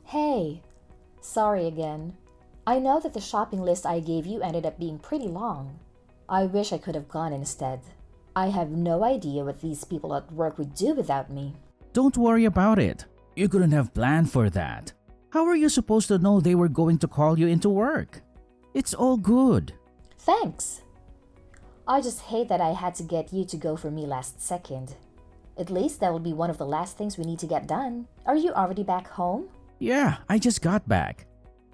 Hey, sorry again. I know that the shopping list I gave you ended up being pretty long. I wish I could have gone instead. I have no idea what these people at work would do without me. Don't worry about it. You couldn't have planned for that. How were you supposed to know they were going to call you into work? It's all good. Thanks. I just hate that I had to get you to go for me last second. At least that will be one of the last things we need to get done. Are you already back home? Yeah, I just got back.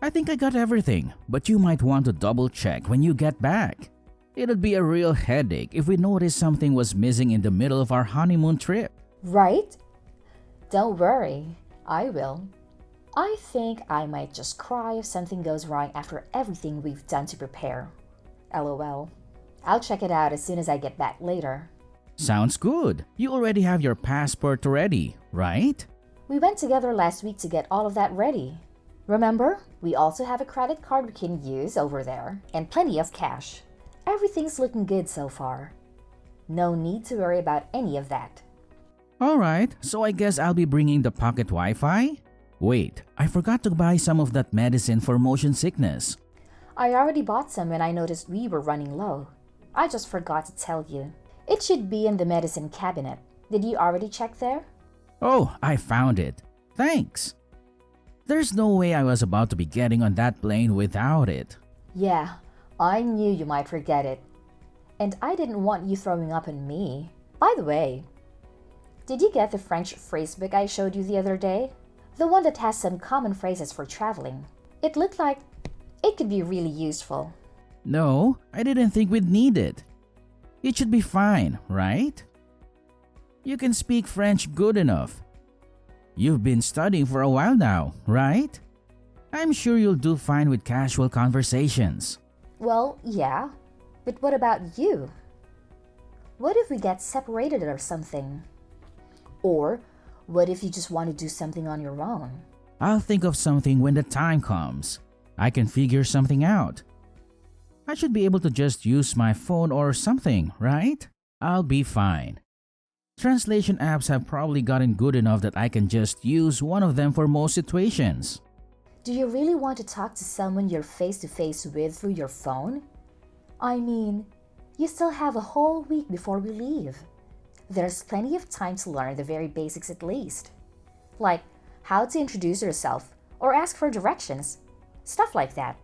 I think I got everything, but you might want to double check when you get back. It'd be a real headache if we noticed something was missing in the middle of our honeymoon trip. Right? Don't worry, I will. I think I might just cry if something goes wrong after everything we've done to prepare. LOL. I'll check it out as soon as I get back later. Sounds good. You already have your passport ready, right? We went together last week to get all of that ready. Remember? We also have a credit card we can use over there and plenty of cash. Everything's looking good so far. No need to worry about any of that. Alright, so I guess I'll be bringing the pocket Wi-Fi? Wait, I forgot to buy some of that medicine for motion sickness. I already bought some when I noticed we were running low. I just forgot to tell you. It should be in the medicine cabinet. Did you already check there? Oh, I found it. Thanks. There's no way I was about to be getting on that plane without it. Yeah, I knew you might forget it. And I didn't want you throwing up on me. By the way, did you get the French phrasebook I showed you the other day? The one that has some common phrases for traveling. It looked like it could be really useful. No, I didn't think we'd need it. It should be fine, right? You can speak French good enough. You've been studying for a while now, right? I'm sure you'll do fine with casual conversations. Well, yeah. But what about you? What if we get separated or something? Or what if you just want to do something on your own? I'll think of something when the time comes. I can figure something out. I should be able to just use my phone or something, right? I'll be fine. Translation apps have probably gotten good enough that I can just use one of them for most situations. Do you really want to talk to someone you're face to face with through your phone? I mean, you still have a whole week before we leave. There's plenty of time to learn the very basics at least. Like how to introduce yourself or ask for directions. Stuff like that.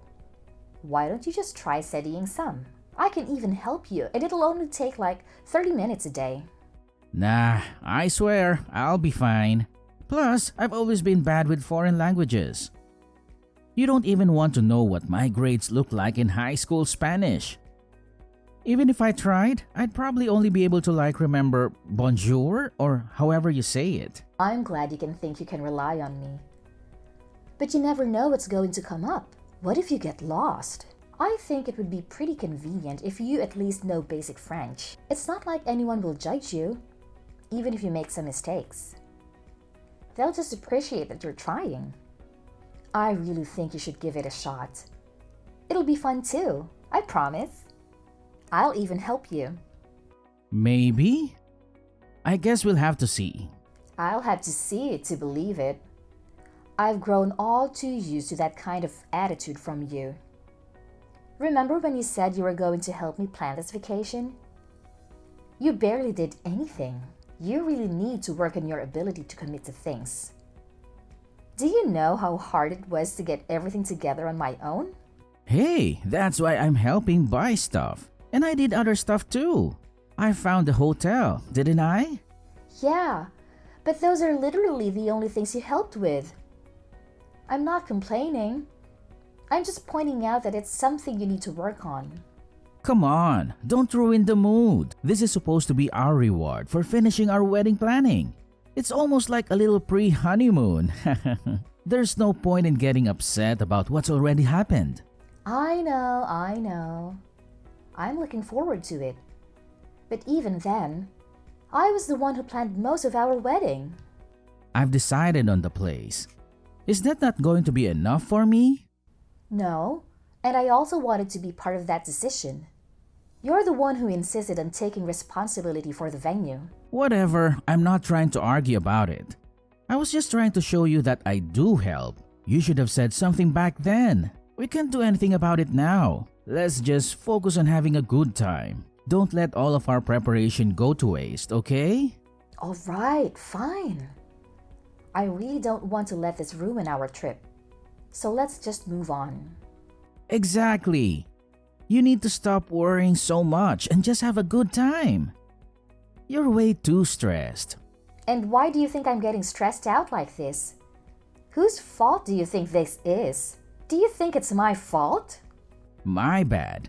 Why don't you just try studying some? I can even help you and it'll only take like 30 minutes a day. Nah, I swear, I'll be fine. Plus, I've always been bad with foreign languages. You don't even want to know what my grades look like in high school Spanish. Even if I tried, I'd probably only be able to remember bonjour or however you say it. I'm glad you can think you can rely on me. But you never know what's going to come up. What if you get lost? I think it would be pretty convenient if you at least know basic French. It's not like anyone will judge you, even if you make some mistakes. They'll just appreciate that you're trying. I really think you should give it a shot. It'll be fun too, I promise. I'll even help you. Maybe? I guess we'll have to see. I'll have to see it to believe it. I've grown all too used to that kind of attitude from you. Remember when you said you were going to help me plan this vacation? You barely did anything. You really need to work on your ability to commit to things. Do you know how hard it was to get everything together on my own? Hey, that's why I'm helping buy stuff. And I did other stuff too. I found the hotel, didn't I? Yeah, but those are literally the only things you helped with. I'm not complaining. I'm just pointing out that it's something you need to work on. Come on, don't ruin the mood. This is supposed to be our reward for finishing our wedding planning. It's almost like a little pre-honeymoon. There's no point in getting upset about what's already happened. I know. I'm looking forward to it. But even then, I was the one who planned most of our wedding. I've decided on the place. Is that not going to be enough for me? No, and I also wanted to be part of that decision. You're the one who insisted on taking responsibility for the venue. Whatever, I'm not trying to argue about it. I was just trying to show you that I do help. You should have said something back then. We can't do anything about it now. Let's just focus on having a good time. Don't let all of our preparation go to waste, okay? All right, fine. I really don't want to let this ruin our trip. So let's just move on. Exactly. You need to stop worrying so much and just have a good time. You're way too stressed. And why do you think I'm getting stressed out like this? Whose fault do you think this is? Do you think it's my fault? My bad.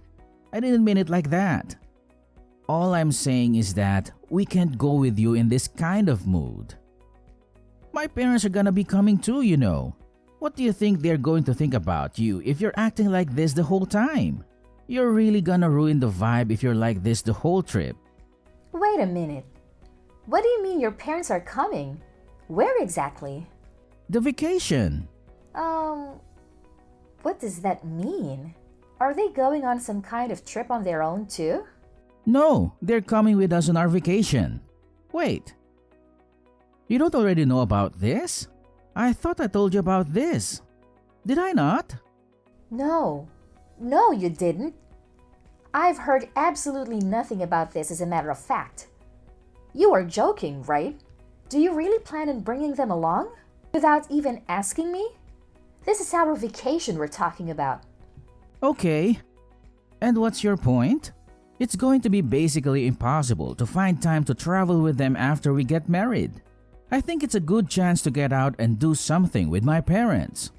I didn't mean it like that. All I'm saying is that we can't go with you in this kind of mood. My parents are gonna be coming too, you know. What do you think they're going to think about you if you're acting like this the whole time? You're really gonna ruin the vibe if you're like this the whole trip. Wait a minute. What do you mean your parents are coming? Where exactly? The vacation. What does that mean? Are they going on some kind of trip on their own too? No, they're coming with us on our vacation. Wait. You don't already know about this? I thought I told you about this. Did I not? No, you didn't. I've heard absolutely nothing about this as a matter of fact. You are joking, right? Do you really plan on bringing them along? Without even asking me? This is our vacation we're talking about. Okay. And what's your point? It's going to be basically impossible to find time to travel with them after we get married. I think it's a good chance to get out and do something with my parents.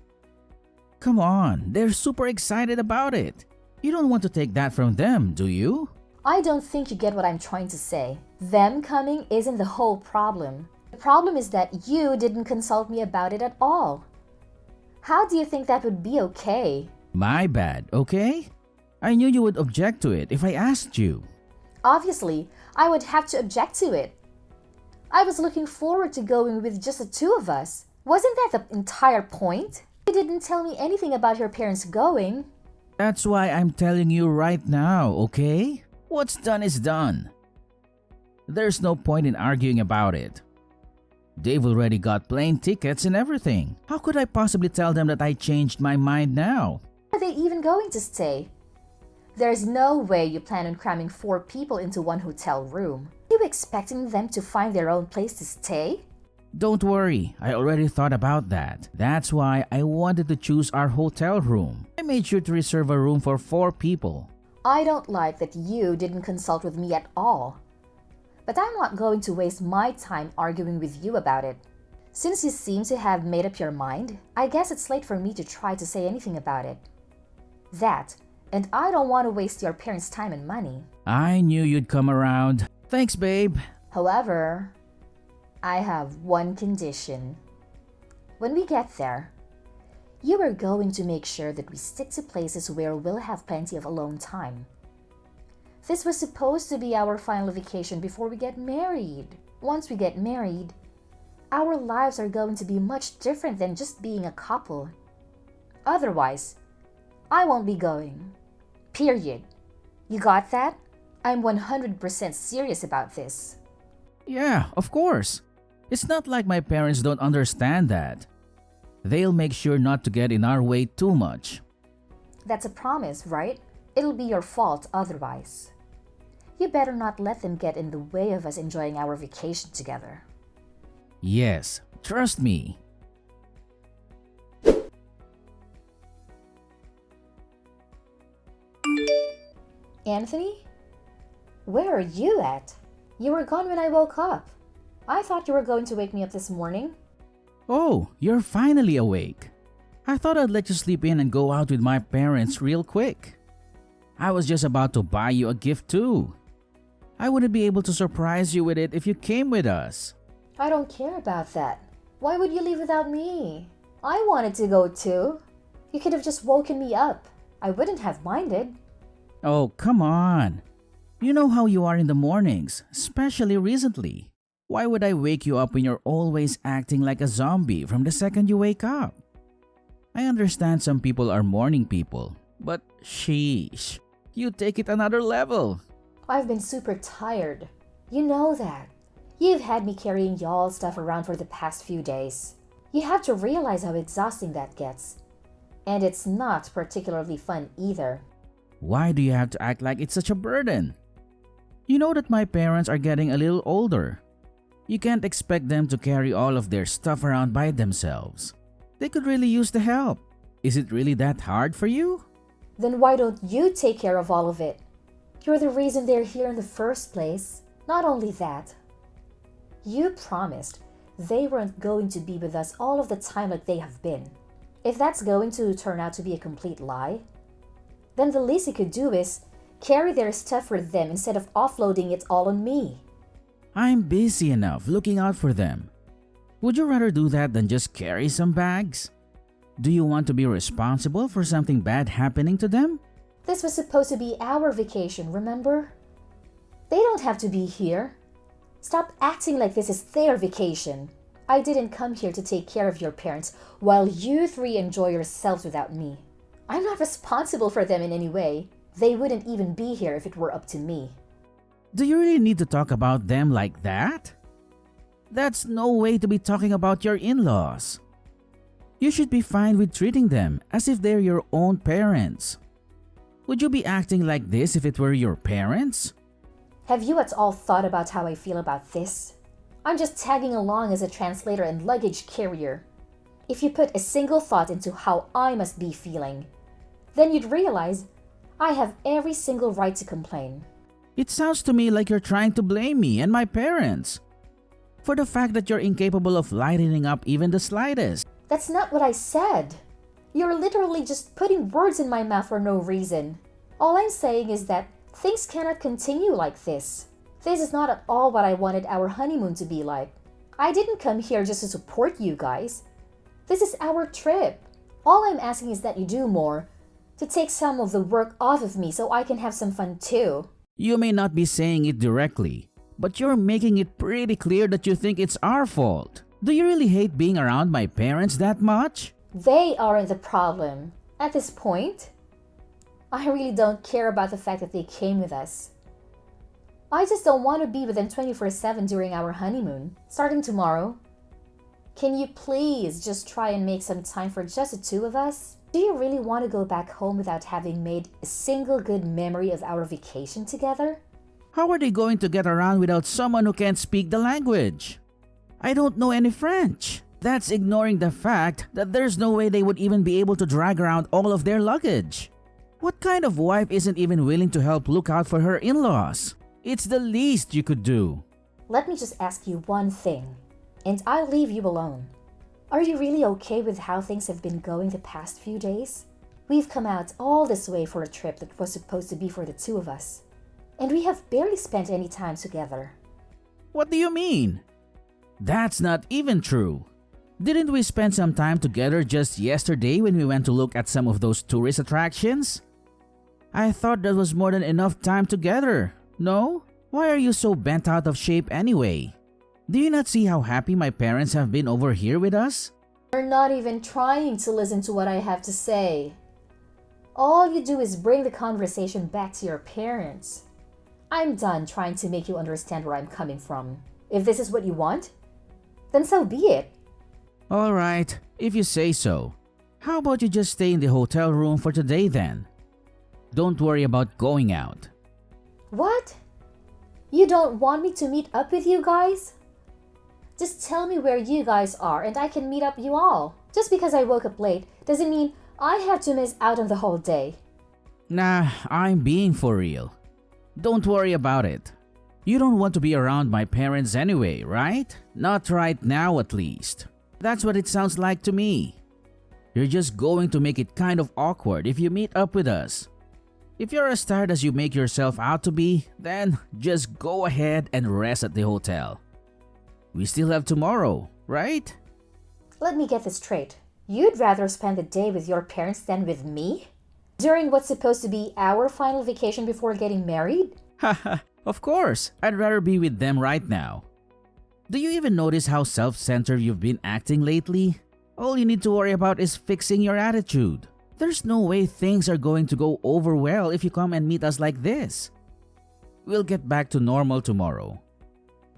Come on, they're super excited about it. You don't want to take that from them, do you? I don't think you get what I'm trying to say. Them coming isn't the whole problem. The problem is that you didn't consult me about it at all. How do you think that would be okay? My bad, okay? I knew you would object to it if I asked you. Obviously, I would have to object to it. I was looking forward to going with just the two of us. Wasn't that the entire point? You didn't tell me anything about your parents going. That's why I'm telling you right now, okay? What's done is done. There's no point in arguing about it. They've already got plane tickets and everything. How could I possibly tell them that I changed my mind now? Are they even going to stay? There's no way you plan on cramming 4 people into one hotel room. Are you expecting them to find their own place to stay? Don't worry, I already thought about that. That's why I wanted to choose our hotel room. I made sure to reserve a room for 4 people. I don't like that you didn't consult with me at all. But I'm not going to waste my time arguing with you about it. Since you seem to have made up your mind, I guess it's late for me to try to say anything about it. That, and I don't want to waste your parents' time and money. I knew you'd come around. Thanks, babe. However, I have one condition. When we get there, you are going to make sure that we stick to places where we'll have plenty of alone time. This was supposed to be our final vacation before we get married. Once we get married, our lives are going to be much different than just being a couple. Otherwise, I won't be going. Period. You got that? I'm 100% serious about this. Yeah, of course. It's not like my parents don't understand that. They'll make sure not to get in our way too much. That's a promise, right? It'll be your fault otherwise. You better not let them get in the way of us enjoying our vacation together. Yes, trust me. Anthony? Where are you at? You were gone when I woke up. I thought you were going to wake me up this morning. Oh, you're finally awake. I thought I'd let you sleep in and go out with my parents real quick. I was just about to buy you a gift too. I wouldn't be able to surprise you with it if you came with us. I don't care about that. Why would you leave without me? I wanted to go too. You could have just woken me up. I wouldn't have minded. Oh, come on. You know how you are in the mornings, especially recently. Why would I wake you up when you're always acting like a zombie from the second you wake up? I understand some people are morning people, but sheesh, you take it another level. I've been super tired. You know that. You've had me carrying y'all stuff around for the past few days. You have to realize how exhausting that gets. And it's not particularly fun either. Why do you have to act like it's such a burden? You know that my parents are getting a little older. You can't expect them to carry all of their stuff around by themselves. They could really use the help. Is it really that hard for you? Then why don't you take care of all of it? You're the reason they're here in the first place. Not only that, you promised they weren't going to be with us all of the time like they have been. If that's going to turn out to be a complete lie, then the least you could do is carry their stuff for them instead of offloading it all on me. I'm busy enough looking out for them. Would you rather do that than just carry some bags? Do you want to be responsible for something bad happening to them? This was supposed to be our vacation, remember? They don't have to be here. Stop acting like this is their vacation. I didn't come here to take care of your parents while you three enjoy yourselves without me. I'm not responsible for them in any way. They wouldn't even be here if it were up to me. Do you really need to talk about them like that? That's no way to be talking about your in-laws. You should be fine with treating them as if they're your own parents. Would you be acting like this if it were your parents? Have you at all thought about how I feel about this? I'm just tagging along as a translator and luggage carrier. If you put a single thought into how I must be feeling, then you'd realize I have every single right to complain. It sounds to me like you're trying to blame me and my parents for the fact that you're incapable of lightening up even the slightest. That's not what I said. You're literally just putting words in my mouth for no reason. All I'm saying is that things cannot continue like this. This is not at all what I wanted our honeymoon to be like. I didn't come here just to support you guys. This is our trip. All I'm asking is that you do more to take some of the work off of me so I can have some fun too. You may not be saying it directly, but you're making it pretty clear that you think it's our fault. Do you really hate being around my parents that much? They aren't the problem. At this point, I really don't care about the fact that they came with us. I just don't want to be with them 24/7 during our honeymoon, starting tomorrow. Can you please just try and make some time for just the two of us? Do you really want to go back home without having made a single good memory of our vacation together? How are they going to get around without someone who can't speak the language? I don't know any French. That's ignoring the fact that there's no way they would even be able to drag around all of their luggage. What kind of wife isn't even willing to help look out for her in-laws? It's the least you could do. Let me just ask you one thing, and I'll leave you alone. Are you really okay with how things have been going the past few days? We've come out all this way for a trip that was supposed to be for the two of us, and we have barely spent any time together. What do you mean? That's not even true. Didn't we spend some time together just yesterday when we went to look at some of those tourist attractions? I thought that was more than enough time together. No? Why are you so bent out of shape anyway? Do you not see how happy my parents have been over here with us? You're not even trying to listen to what I have to say. All you do is bring the conversation back to your parents. I'm done trying to make you understand where I'm coming from. If this is what you want, then so be it. Alright, if you say so. How about you just stay in the hotel room for today then? Don't worry about going out. What? You don't want me to meet up with you guys? Just tell me where you guys are and I can meet up you all. Just because I woke up late doesn't mean I have to miss out on the whole day. Nah, I'm being for real. Don't worry about it. You don't want to be around my parents anyway, right? Not right now at least. That's what it sounds like to me. You're just going to make it kind of awkward if you meet up with us. If you're as tired as you make yourself out to be, then just go ahead and rest at the hotel. We still have tomorrow, right? Let me get this straight. You'd rather spend the day with your parents than with me? During what's supposed to be our final vacation before getting married? Haha, of course, I'd rather be with them right now. Do you even notice how self-centered you've been acting lately? All you need to worry about is fixing your attitude. There's no way things are going to go over well if you come and meet us like this. We'll get back to normal tomorrow.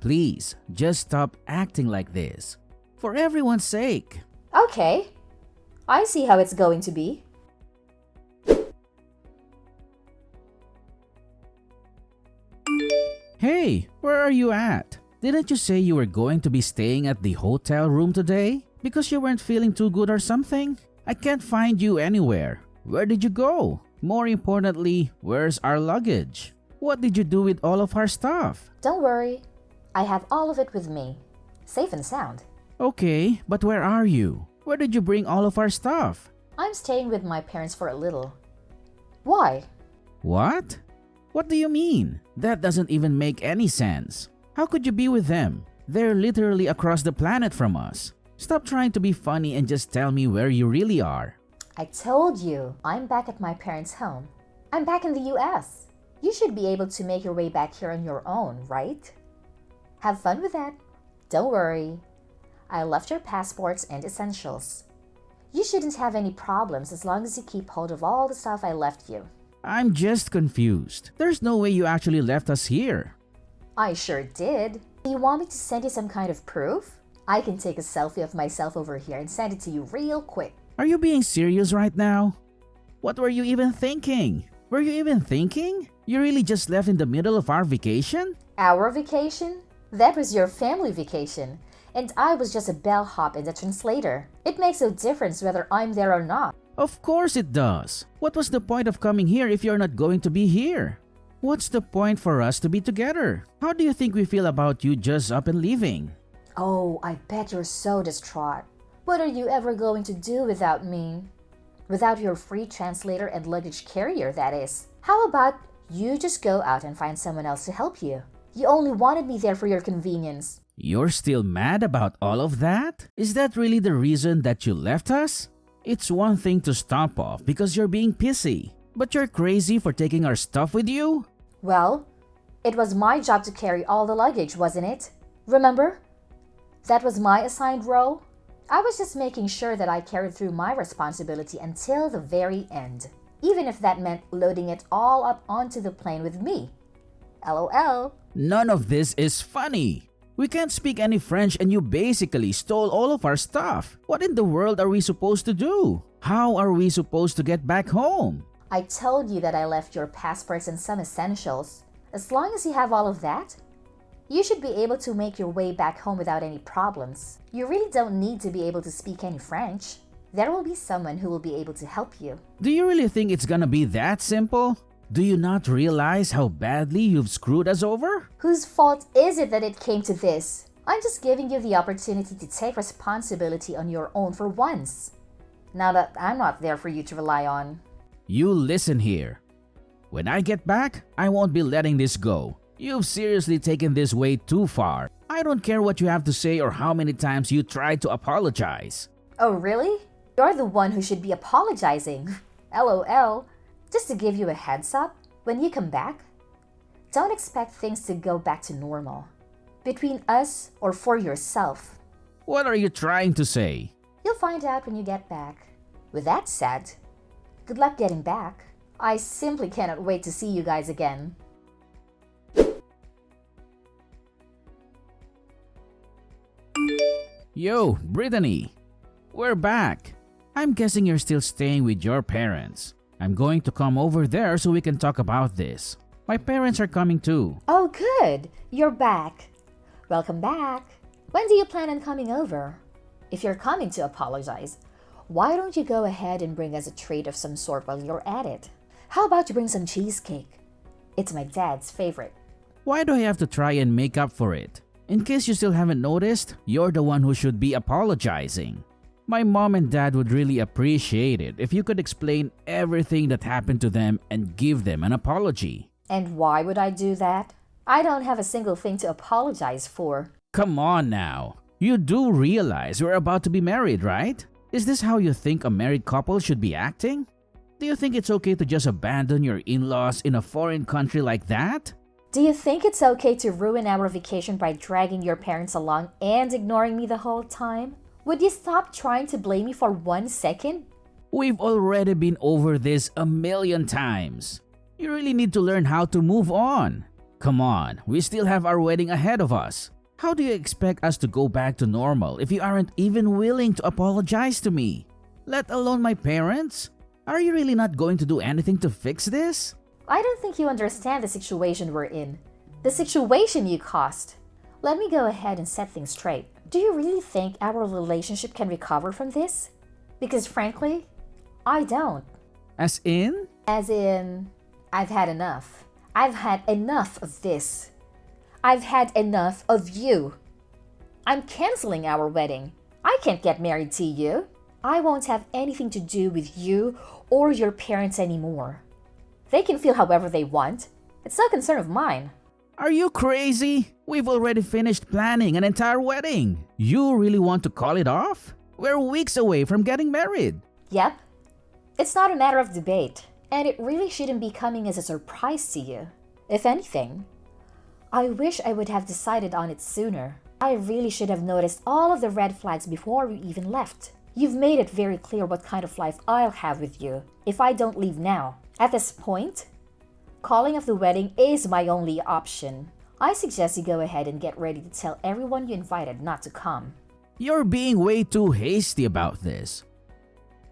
Please, just stop acting like this. For everyone's sake. Okay, I see how it's going to be. Hey, where are you at? Didn't you say you were going to be staying at the hotel room today? Because you weren't feeling too good or something? I can't find you anywhere. Where did you go? More importantly, where's our luggage? What did you do with all of our stuff? Don't worry, I have all of it with me, safe and sound. Okay, but where are you? Where did you bring all of our stuff? I'm staying with my parents for a little. Why? What? What do you mean? That doesn't even make any sense. How could you be with them? They're literally across the planet from us. Stop trying to be funny and just tell me where you really are. I told you, I'm back at my parents' home. I'm back in the US. You should be able to make your way back here on your own, right? Have fun with that. Don't worry. I left your passports and essentials. You shouldn't have any problems as long as you keep hold of all the stuff I left you. I'm just confused. There's no way you actually left us here. I sure did. Do you want me to send you some kind of proof? I can take a selfie of myself over here and send it to you real quick. Are you being serious right now? What were you even thinking? Were you even thinking? You really just left in the middle of our vacation? Our vacation? That was your family vacation. And I was just a bellhop and a translator. It makes no difference whether I'm there or not. Of course it does. What was the point of coming here if you're not going to be here? What's the point for us to be together? How do you think we feel about you just up and leaving? Oh, I bet you're so distraught. What are you ever going to do without me? Without your free translator and luggage carrier, that is. How about you just go out and find someone else to help you? You only wanted me there for your convenience. You're still mad about all of that? Is that really the reason that you left us? It's one thing to stomp off because you're being pissy, but you're crazy for taking our stuff with you? Well, it was my job to carry all the luggage, wasn't it? Remember? That was my assigned role. I was just making sure that I carried through my responsibility until the very end, even if that meant loading it all up onto the plane with me. LOL. None of this is funny. We can't speak any French and you basically stole all of our stuff. What in the world are we supposed to do? How are we supposed to get back home? I told you that I left your passports and some essentials. As long as you have all of that, you should be able to make your way back home without any problems. You really don't need to be able to speak any French. There will be someone who will be able to help you. Do you really think it's gonna be that simple? Do you not realize how badly you've screwed us over? Whose fault is it that it came to this? I'm just giving you the opportunity to take responsibility on your own for once. Now that I'm not there for you to rely on. You listen here. When I get back, I won't be letting this go. You've seriously taken this way too far. I don't care what you have to say or how many times you tried to apologize. Oh, really? You're the one who should be apologizing. LOL. Just to give you a heads up, when you come back, don't expect things to go back to normal. Between us or for yourself. What are you trying to say? You'll find out when you get back. With that said, good luck getting back. I simply cannot wait to see you guys again. Yo, Brittany. We're back. I'm guessing you're still staying with your parents. I'm going to come over there so we can talk about this. My parents are coming too. Oh, good. You're back. Welcome back. When do you plan on coming over? If you're coming to apologize, why don't you go ahead and bring us a treat of some sort while you're at it? How about you bring some cheesecake? It's my dad's favorite. Why do I have to try and make up for it? In case you still haven't noticed, you're the one who should be apologizing. My mom and dad would really appreciate it if you could explain everything that happened to them and give them an apology. And why would I do that? I don't have a single thing to apologize for. Come on now. You do realize we're about to be married, right? Is this how you think a married couple should be acting? Do you think it's okay to just abandon your in-laws in a foreign country like that? Do you think it's okay to ruin our vacation by dragging your parents along and ignoring me the whole time? Would you stop trying to blame me for 1 second? We've already been over this a million times. You really need to learn how to move on. Come on, we still have our wedding ahead of us. How do you expect us to go back to normal if you aren't even willing to apologize to me? Let alone my parents? Are you really not going to do anything to fix this? I don't think you understand the situation we're in. The situation you caused. Let me go ahead and set things straight. Do you really think our relationship can recover from this? Because frankly, I don't. As in? As in, I've had enough. I've had enough of this. I've had enough of you. I'm canceling our wedding. I can't get married to you. I won't have anything to do with you or your parents anymore. They can feel however they want. It's no concern of mine. Are you crazy? We've already finished planning an entire wedding. You really want to call it off? We're weeks away from getting married. Yep. It's not a matter of debate, and it really shouldn't be coming as a surprise to you. If anything, I wish I would have decided on it sooner. I really should have noticed all of the red flags before we even left. You've made it very clear what kind of life I'll have with you if I don't leave now. At this point, calling off the wedding is my only option. I suggest you go ahead and get ready to tell everyone you invited not to come. You're being way too hasty about this.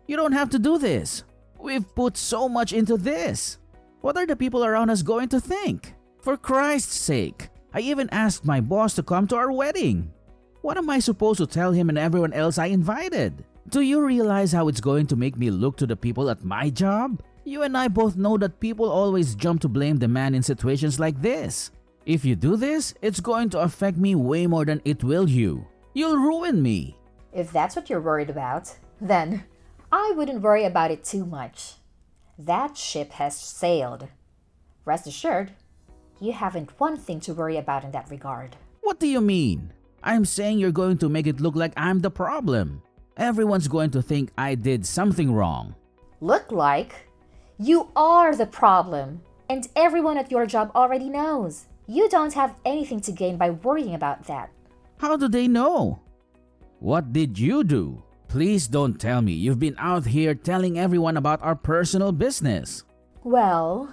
You don't have to do this. We've put so much into this. What are the people around us going to think? For Christ's sake, I even asked my boss to come to our wedding. What am I supposed to tell him and everyone else I invited? Do you realize how it's going to make me look to the people at my job? You and I both know that people always jump to blame the man in situations like this. If you do this, it's going to affect me way more than it will you. You'll ruin me. If that's what you're worried about, then I wouldn't worry about it too much. That ship has sailed. Rest assured, you haven't one thing to worry about in that regard. What do you mean? I'm saying you're going to make it look like I'm the problem. Everyone's going to think I did something wrong. Look like? You are the problem, and everyone at your job already knows. You don't have anything to gain by worrying about that. How do they know? What did you do? Please don't tell me you've been out here telling everyone about our personal business. Well,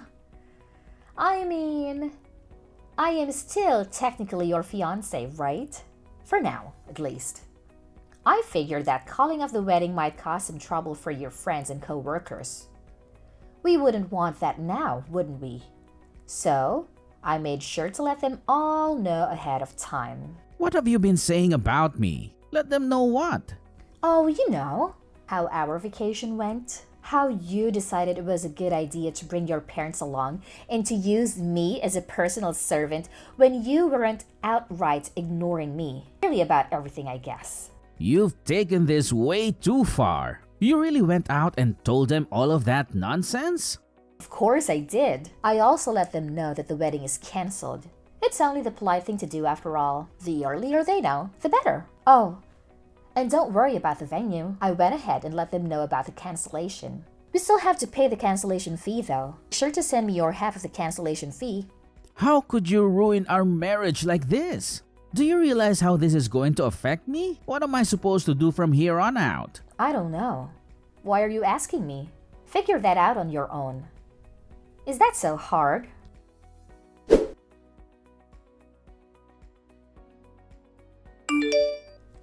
I am still technically your fiancé, right? For now, at least. I figured that calling off the wedding might cause some trouble for your friends and co-workers. We wouldn't want that now, wouldn't we? So, I made sure to let them all know ahead of time. What have you been saying about me? Let them know what? Oh, you know, how our vacation went. How you decided it was a good idea to bring your parents along and to use me as a personal servant when you weren't outright ignoring me. Really about everything, I guess. You've taken this way too far. You really went out and told them all of that nonsense? Of course I did. I also let them know that the wedding is cancelled. It's only the polite thing to do after all. The earlier they know, the better. Oh, and don't worry about the venue. I went ahead and let them know about the cancellation. We still have to pay the cancellation fee though. Be sure to send me your half of the cancellation fee. How could you ruin our marriage like this? Do you realize how this is going to affect me? What am I supposed to do from here on out? I don't know. Why are you asking me? Figure that out on your own. Is that so hard?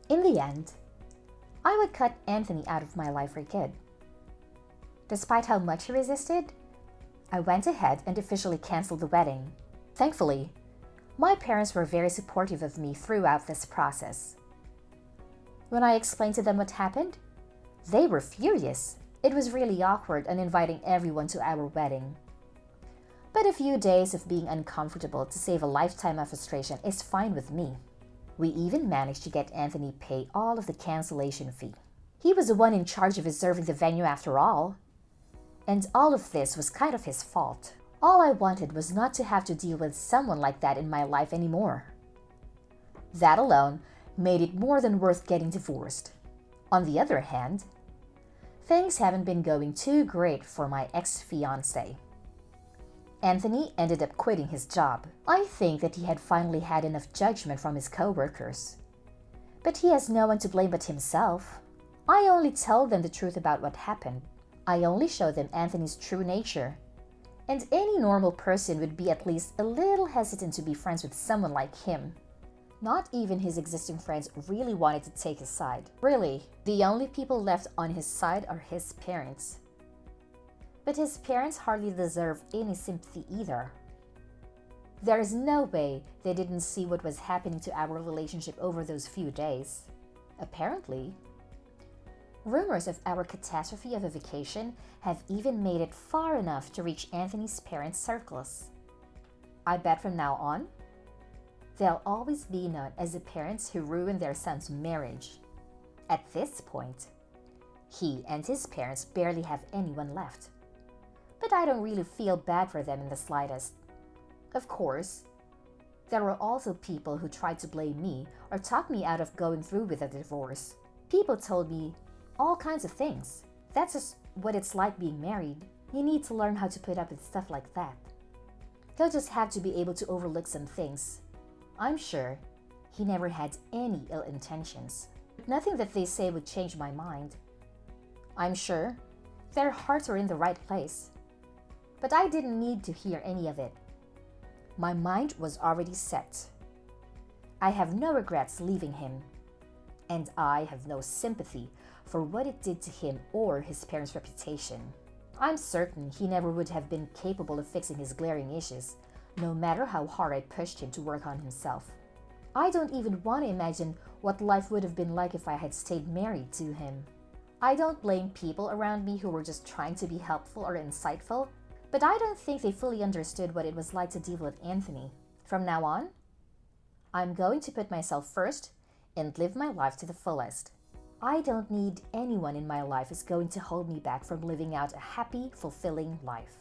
In the end, I would cut Anthony out of my life for good. Despite how much he resisted, I went ahead and officially canceled the wedding. Thankfully, my parents were very supportive of me throughout this process. When I explained to them what happened, they were furious. It was really awkward uninviting everyone to our wedding. But a few days of being uncomfortable to save a lifetime of frustration is fine with me. We even managed to get Anthony pay all of the cancellation fee. He was the one in charge of reserving the venue after all. And all of this was kind of his fault. All I wanted was not to have to deal with someone like that in my life anymore. That alone made it more than worth getting divorced. On the other hand, things haven't been going too great for my ex-fiancé. Anthony ended up quitting his job. I think that he had finally had enough judgment from his co-workers. But he has no one to blame but himself. I only told them the truth about what happened. I only showed them Anthony's true nature. And any normal person would be at least a little hesitant to be friends with someone like him. Not even his existing friends really wanted to take his side. Really, the only people left on his side are his parents. But his parents hardly deserve any sympathy either. There is no way they didn't see what was happening to our relationship over those few days. Apparently, rumors of our catastrophe of a vacation have even made it far enough to reach Anthony's parents' circles. I bet from now on, they'll always be known as the parents who ruined their son's marriage. At this point, he and his parents barely have anyone left. But I don't really feel bad for them in the slightest. Of course, there were also people who tried to blame me or talk me out of going through with a divorce. People told me all kinds of things. That's just what it's like being married. You need to learn how to put up with stuff like that. He'll just have to be able to overlook some things. I'm sure he never had any ill intentions. Nothing that they say would change my mind. I'm sure their hearts were in the right place. But I didn't need to hear any of it. My mind was already set. I have no regrets leaving him, and I have no sympathy for what it did to him or his parents' reputation. I'm certain he never would have been capable of fixing his glaring issues, no matter how hard I pushed him to work on himself. I don't even want to imagine what life would have been like if I had stayed married to him. I don't blame people around me who were just trying to be helpful or insightful, but I don't think they fully understood what it was like to deal with Anthony. From now on, I'm going to put myself first and live my life to the fullest. I don't need anyone in my life who's going to hold me back from living out a happy, fulfilling life.